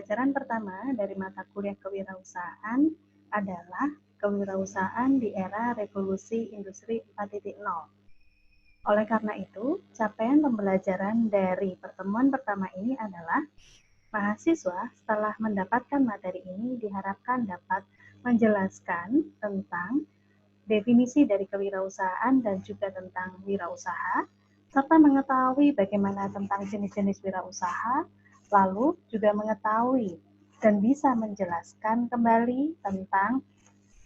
Pembelajaran pertama dari mata kuliah kewirausahaan adalah kewirausahaan di era revolusi industri 4.0. Oleh karena itu, capaian pembelajaran dari pertemuan pertama ini adalah mahasiswa setelah mendapatkan materi ini diharapkan dapat menjelaskan tentang definisi dari kewirausahaan dan juga tentang wirausaha, serta mengetahui bagaimana tentang jenis-jenis wirausaha, lalu juga mengetahui dan bisa menjelaskan kembali tentang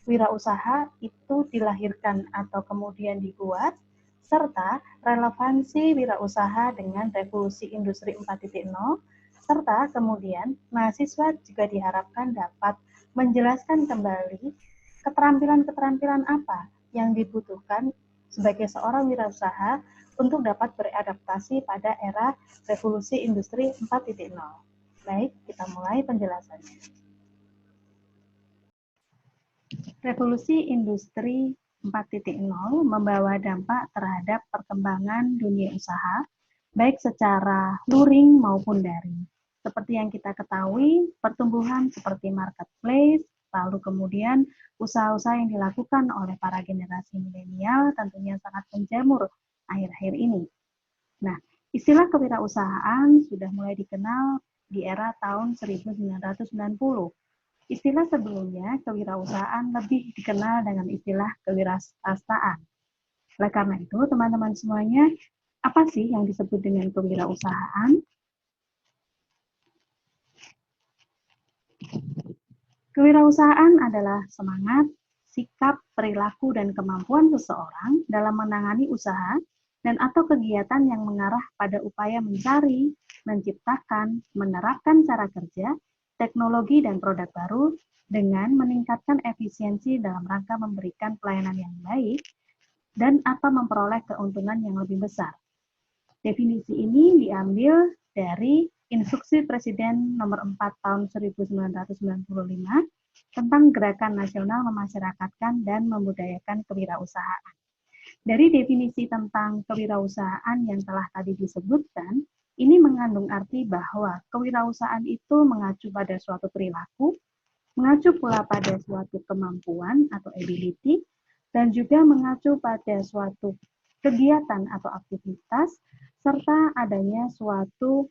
wirausaha itu dilahirkan atau kemudian dibuat, serta relevansi wirausaha dengan revolusi industri 4.0, serta kemudian mahasiswa juga diharapkan dapat menjelaskan kembali keterampilan-keterampilan apa yang dibutuhkan sebagai seorang wirausaha untuk dapat beradaptasi pada era revolusi industri 4.0. Baik, kita mulai penjelasannya. Revolusi industri 4.0 membawa dampak terhadap perkembangan dunia usaha, baik secara luring maupun daring. Seperti yang kita ketahui, pertumbuhan seperti marketplace, lalu kemudian usaha-usaha yang dilakukan oleh para generasi milenial tentunya sangat menjamur akhir-akhir ini. Nah, istilah kewirausahaan sudah mulai dikenal di era tahun 1990. Istilah sebelumnya, kewirausahaan lebih dikenal dengan istilah kewirausahaan. Oleh karena itu, teman-teman semuanya, apa sih yang disebut dengan kewirausahaan? Kewirausahaan adalah semangat, sikap, perilaku, dan kemampuan seseorang dalam menangani usaha dan atau kegiatan yang mengarah pada upaya mencari, menciptakan, menerapkan cara kerja, teknologi, dan produk baru dengan meningkatkan efisiensi dalam rangka memberikan pelayanan yang baik dan atau memperoleh keuntungan yang lebih besar. Definisi ini diambil dari Instruksi Presiden Nomor 4 Tahun 1995 tentang Gerakan Nasional Memasyarakatkan dan Membudayakan Kewirausahaan. Dari definisi tentang kewirausahaan yang telah tadi disebutkan, ini mengandung arti bahwa kewirausahaan itu mengacu pada suatu perilaku, mengacu pula pada suatu kemampuan atau ability, dan juga mengacu pada suatu kegiatan atau aktivitas, serta adanya suatu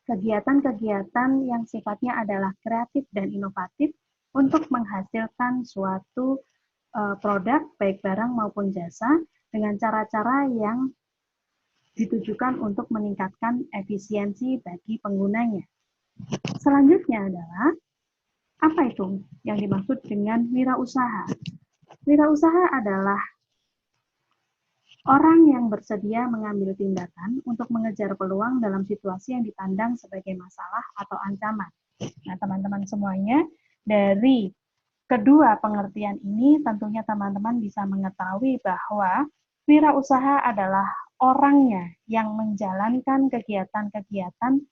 kegiatan-kegiatan yang sifatnya adalah kreatif dan inovatif untuk menghasilkan suatu produk, baik barang maupun jasa, dengan cara-cara yang ditujukan untuk meningkatkan efisiensi bagi penggunanya. Selanjutnya adalah, apa itu yang dimaksud dengan wirausaha? Wirausaha adalah orang yang bersedia mengambil tindakan untuk mengejar peluang dalam situasi yang dipandang sebagai masalah atau ancaman. Nah, teman-teman semuanya, dari kedua pengertian ini tentunya teman-teman bisa mengetahui bahwa wirausaha adalah orangnya yang menjalankan kegiatan-kegiatan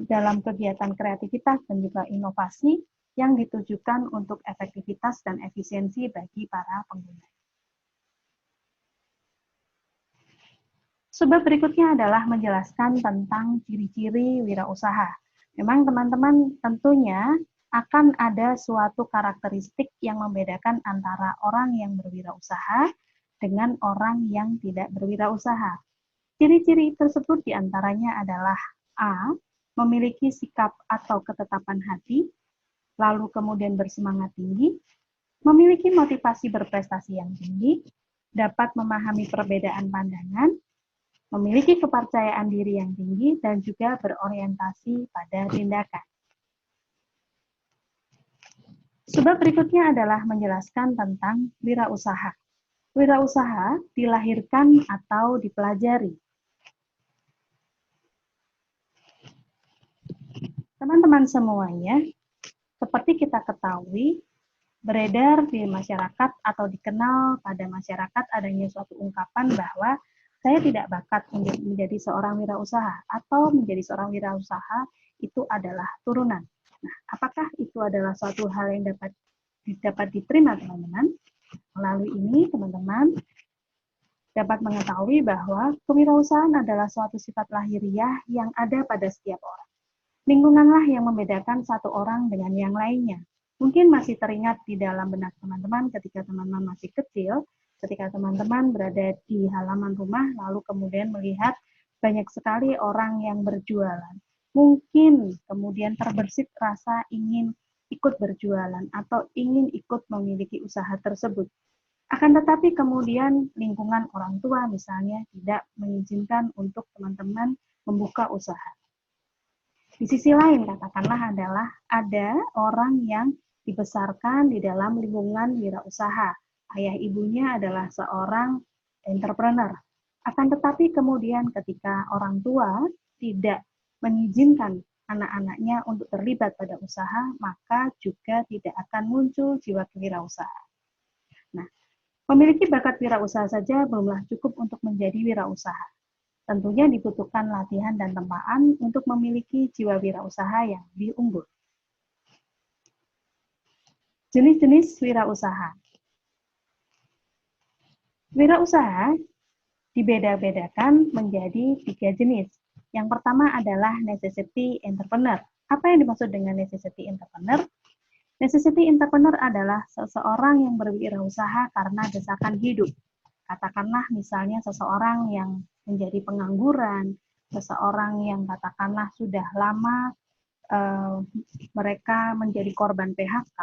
dalam kegiatan kreativitas dan juga inovasi yang ditujukan untuk efektivitas dan efisiensi bagi para pengguna. Sebab berikutnya adalah menjelaskan tentang ciri-ciri wirausaha. Memang teman-teman tentunya akan ada suatu karakteristik yang membedakan antara orang yang berwirausaha dengan orang yang tidak berwirausaha. Ciri-ciri tersebut diantaranya adalah A. Memiliki sikap atau ketetapan hati, lalu kemudian bersemangat tinggi, memiliki motivasi berprestasi yang tinggi, dapat memahami perbedaan pandangan, memiliki kepercayaan diri yang tinggi, dan juga berorientasi pada tindakan. Sebab berikutnya adalah menjelaskan tentang wirausaha. Wirausaha dilahirkan atau dipelajari. Teman-teman semuanya, seperti kita ketahui, beredar di masyarakat atau dikenal pada masyarakat adanya suatu ungkapan bahwa saya tidak bakat menjadi seorang wirausaha atau menjadi seorang wirausaha itu adalah turunan. Nah, apakah itu adalah suatu hal yang dapat diterima teman-teman? Melalui ini teman-teman dapat mengetahui bahwa kewirausahaan adalah suatu sifat lahiriah yang ada pada setiap orang. Lingkunganlah yang membedakan satu orang dengan yang lainnya. Mungkin masih teringat di dalam benak teman-teman ketika teman-teman masih kecil, ketika teman-teman berada di halaman rumah, lalu kemudian melihat banyak sekali orang yang berjualan. Mungkin kemudian terbersit rasa ingin ikut berjualan atau ingin ikut memiliki usaha tersebut. Akan tetapi kemudian lingkungan orang tua misalnya tidak mengizinkan untuk teman-teman membuka usaha. Di sisi lain, katakanlah adalah ada orang yang dibesarkan di dalam lingkungan wirausaha. Ayah ibunya adalah seorang entrepreneur. Akan tetapi kemudian ketika orang tua tidak mengizinkan anak-anaknya untuk terlibat pada usaha, maka juga tidak akan muncul jiwa kewirausahaan. Nah, memiliki bakat wirausaha saja belumlah cukup untuk menjadi wirausaha. Tentunya dibutuhkan latihan dan tempaan untuk memiliki jiwa wirausaha yang lebih unggul. Jenis-jenis wirausaha. Wirausaha dibeda-bedakan menjadi 3 jenis. Yang pertama adalah necessity entrepreneur. Apa yang dimaksud dengan necessity entrepreneur? Necessity entrepreneur adalah seseorang yang berwirausaha karena desakan hidup. Katakanlah misalnya seseorang yang menjadi pengangguran, seseorang yang katakanlah sudah lama mereka menjadi korban PHK.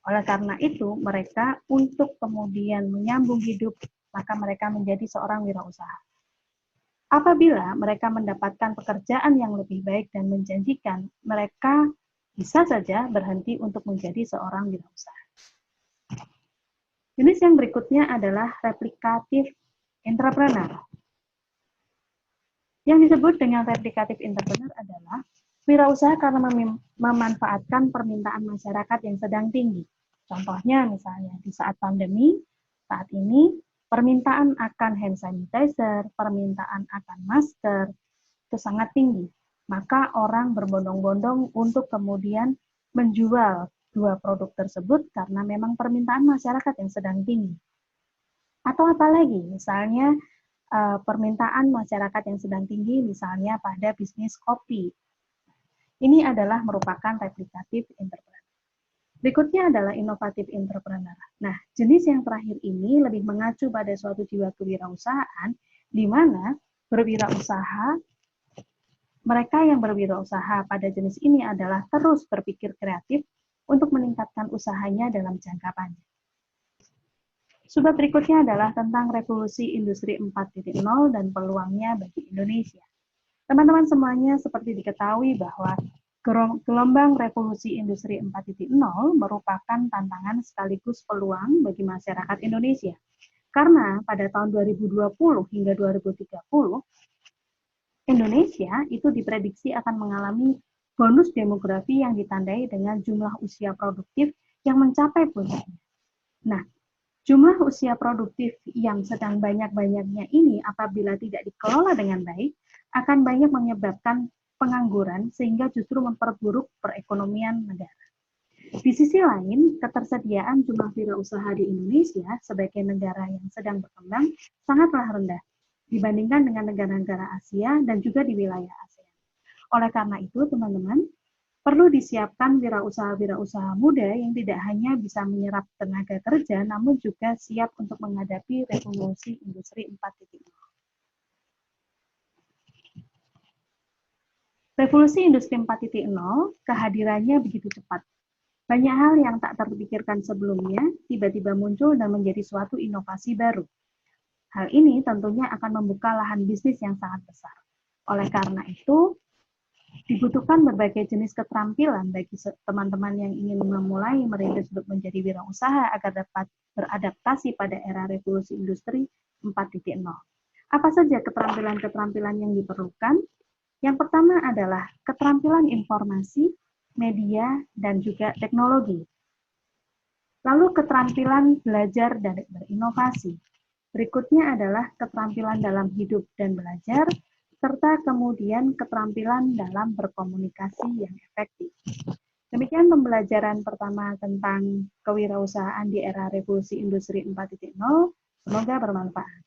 Oleh karena itu, mereka untuk kemudian menyambung hidup, maka mereka menjadi seorang wirausaha. Apabila mereka mendapatkan pekerjaan yang lebih baik dan menjanjikan, mereka bisa saja berhenti untuk menjadi seorang wirausaha. Jenis yang berikutnya adalah replikatif entrepreneur. Yang disebut dengan replikatif entrepreneur adalah wirausaha karena memanfaatkan permintaan masyarakat yang sedang tinggi. Contohnya misalnya di saat pandemi, saat ini permintaan akan hand sanitizer, permintaan akan masker, itu sangat tinggi. Maka orang berbondong-bondong untuk kemudian menjual dua produk tersebut karena memang permintaan masyarakat yang sedang tinggi. Atau apalagi, misalnya permintaan masyarakat yang sedang tinggi, misalnya pada bisnis kopi. Ini adalah merupakan replikatif entrepreneur. Berikutnya adalah inovatif entrepreneur. Nah, jenis yang terakhir ini lebih mengacu pada suatu jiwa kewirausahaan, di mana mereka yang berwirausaha pada jenis ini adalah terus berpikir kreatif untuk meningkatkan usahanya dalam jangka panjang. Subbab berikutnya adalah tentang revolusi industri 4.0 dan peluangnya bagi Indonesia. Teman-teman semuanya seperti diketahui bahwa gelombang revolusi industri 4.0 merupakan tantangan sekaligus peluang bagi masyarakat Indonesia. Karena pada tahun 2020 hingga 2030, Indonesia itu diprediksi akan mengalami bonus demografi yang ditandai dengan jumlah usia produktif yang mencapai puncaknya. Nah, jumlah usia produktif yang sedang banyak-banyaknya ini apabila tidak dikelola dengan baik, akan banyak menyebabkan pengangguran sehingga justru memperburuk perekonomian negara. Di sisi lain, ketersediaan jumlah wirausaha di Indonesia sebagai negara yang sedang berkembang sangatlah rendah dibandingkan dengan negara-negara Asia dan juga di wilayah ASEAN. Oleh karena itu, teman-teman, perlu disiapkan wirausaha-wirausaha muda yang tidak hanya bisa menyerap tenaga kerja, namun juga siap untuk menghadapi revolusi industri 4.0. Revolusi industri 4.0, kehadirannya begitu cepat. Banyak hal yang tak terpikirkan sebelumnya tiba-tiba muncul dan menjadi suatu inovasi baru. Hal ini tentunya akan membuka lahan bisnis yang sangat besar. Oleh karena itu, dibutuhkan berbagai jenis keterampilan bagi teman-teman yang ingin memulai merintis untuk menjadi wirausaha agar dapat beradaptasi pada era revolusi industri 4.0. Apa saja keterampilan-keterampilan yang diperlukan? Yang pertama adalah keterampilan informasi, media, dan juga teknologi. Lalu keterampilan belajar dan berinovasi. Berikutnya adalah keterampilan dalam hidup dan belajar, serta kemudian keterampilan dalam berkomunikasi yang efektif. Demikian pembelajaran pertama tentang kewirausahaan di era revolusi industri 4.0. Semoga bermanfaat.